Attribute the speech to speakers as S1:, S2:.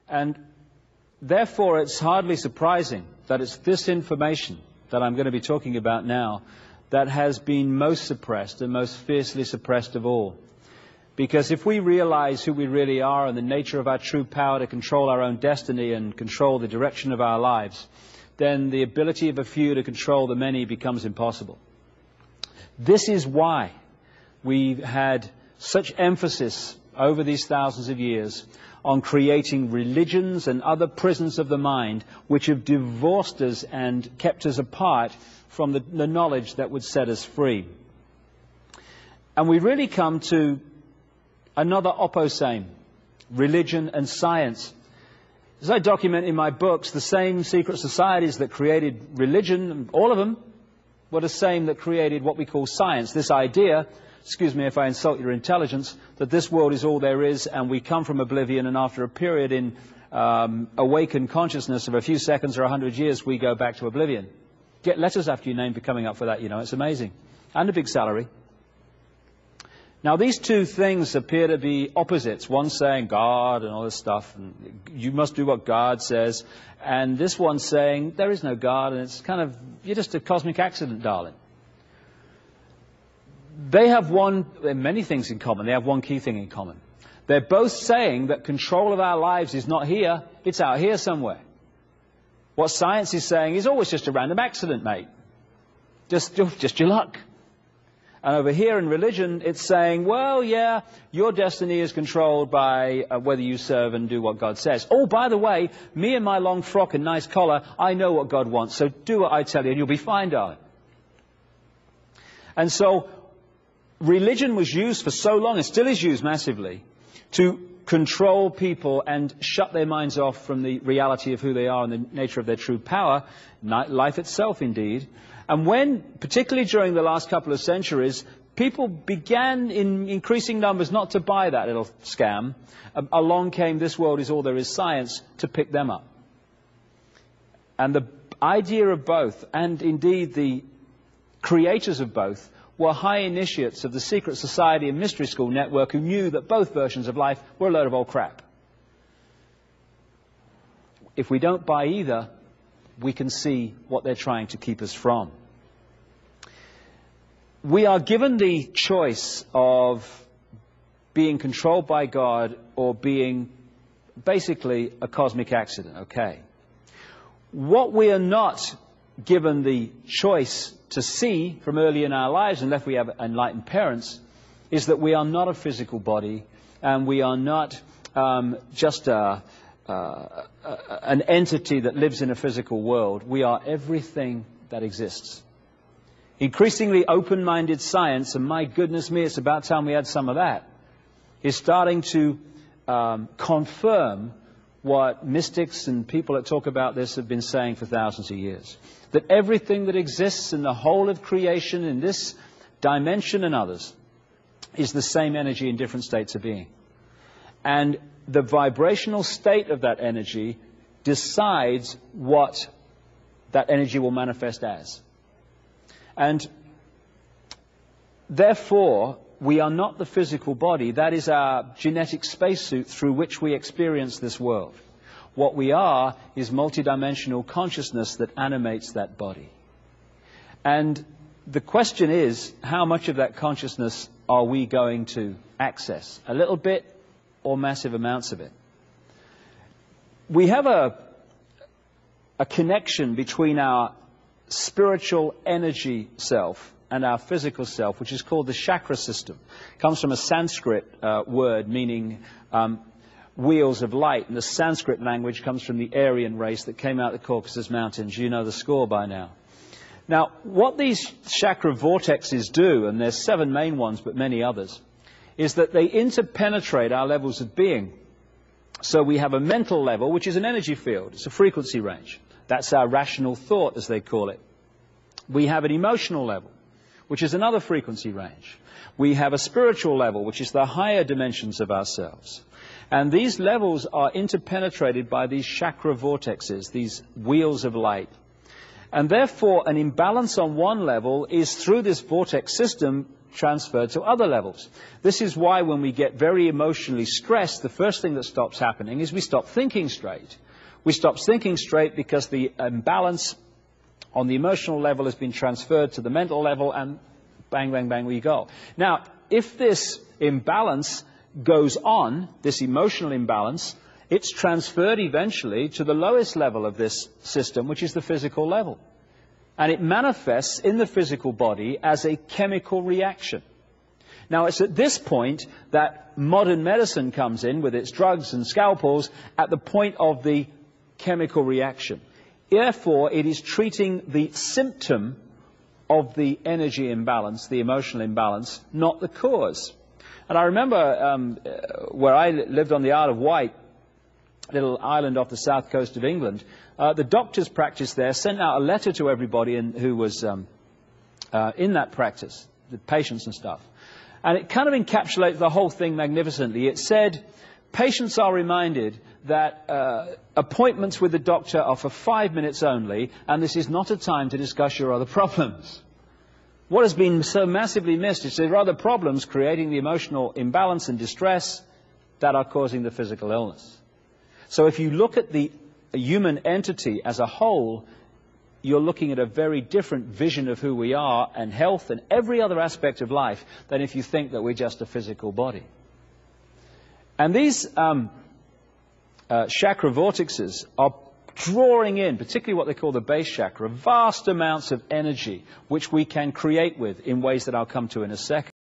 S1: And therefore, it's hardly surprising that it's this information that I'm going to be talking about now that has been most suppressed and most fiercely suppressed of all. Because if we realize who we really are and the nature of our true power to control our own destiny and control the direction of our lives, then the ability of a few to control the many becomes impossible. This is why we've had such emphasis over these thousands of years on creating religions and other prisons of the mind which have divorced us and kept us apart from the knowledge that would set us free. And we really come to another opposame, religion and science. As I document in my books, the same secret societies that created religion, all of them, were the same that created what we call science. This idea, excuse me if I insult your intelligence, that this world is all there is and we come from oblivion, and after a period in awakened consciousness of a few seconds or 100 years, we go back to oblivion. Get letters after your name for coming up for that, you know, it's amazing. And a big salary. Now, these two things appear to be opposites. One saying God and all this stuff, and you must do what God says. And this one saying there is no God, and it's kind of, you're just a cosmic accident, darling. They have many things in common. They have one key thing in common. They're both saying that control of our lives is not here, it's out here somewhere. What science is saying is always just a random accident, mate. Just your luck. And over here in religion, it's saying, well, yeah, your destiny is controlled by whether you serve and do what God says. Oh, by the way, me and my long frock and nice collar, I know what God wants, so do what I tell you and you'll be fine, darling. And so religion was used for so long, and still is used massively, to control people and shut their minds off from the reality of who they are and the nature of their true power, life itself indeed. And when, particularly during the last couple of centuries, people began in increasing numbers not to buy that little scam, along came this world is all there is science to pick them up. And the idea of both, and indeed the creators of both, were high initiates of the secret society and mystery school network who knew that both versions of life were a load of old crap. If we don't buy either, we can see what they're trying to keep us from. We are given the choice of being controlled by God or being basically a cosmic accident, okay? What we are not given the choice to see from early in our lives, unless we have enlightened parents, is that we are not a physical body and we are not just an entity that lives in a physical world. We are everything that exists. Increasingly open-minded science, and my goodness me, it's about time we had some of that, is starting to confirm what mystics and people that talk about this have been saying for thousands of years. That everything that exists in the whole of creation, in this dimension and others, is the same energy in different states of being. And the vibrational state of that energy decides what that energy will manifest as. And therefore, we are not the physical body. That is our genetic spacesuit through which we experience this world. What we are is multidimensional consciousness that animates that body. And the question is, how much of that consciousness are we going to access? A little bit or massive amounts of it? We have a connection between our spiritual energy self and our physical self, which is called the chakra system. It comes from a Sanskrit word meaning wheels of light, and the Sanskrit language comes from the Aryan race that came out of the Caucasus Mountains. You know the score by now. Now, what these chakra vortexes do, and there's 7 main ones but many others, is that they interpenetrate our levels of being. So we have a mental level, which is an energy field. It's a frequency range. That's our rational thought, as they call it. We have an emotional level, which is another frequency range. We have a spiritual level, which is the higher dimensions of ourselves. And these levels are interpenetrated by these chakra vortexes, these wheels of light. And therefore, an imbalance on one level is, through this vortex system, transferred to other levels. This is why when we get very emotionally stressed, the first thing that stops happening is we stop thinking straight. We stop thinking straight because the imbalance on the emotional level has been transferred to the mental level, and bang, bang, bang, we go. Now, if this imbalance goes on, this emotional imbalance, it's transferred eventually to the lowest level of this system, which is the physical level. And it manifests in the physical body as a chemical reaction. Now, it's at this point that modern medicine comes in with its drugs and scalpels at the point of the chemical reaction. Therefore, it is treating the symptom of the energy imbalance, the emotional imbalance, not the cause. And I remember where I lived on the Isle of Wight, little island off the south coast of England, the doctor's practice there sent out a letter to everybody who was in that practice, the patients and stuff. And it kind of encapsulates the whole thing magnificently. It said, patients are reminded that appointments with the doctor are for 5 minutes only, and this is not a time to discuss your other problems. What has been so massively missed is there are other problems creating the emotional imbalance and distress that are causing the physical illness. So if you look at the human entity as a whole, you're looking at a very different vision of who we are and health and every other aspect of life than if you think that we're just a physical body. And these chakra vortexes are drawing in, particularly what they call the base chakra, vast amounts of energy which we can create with in ways that I'll come to in a second.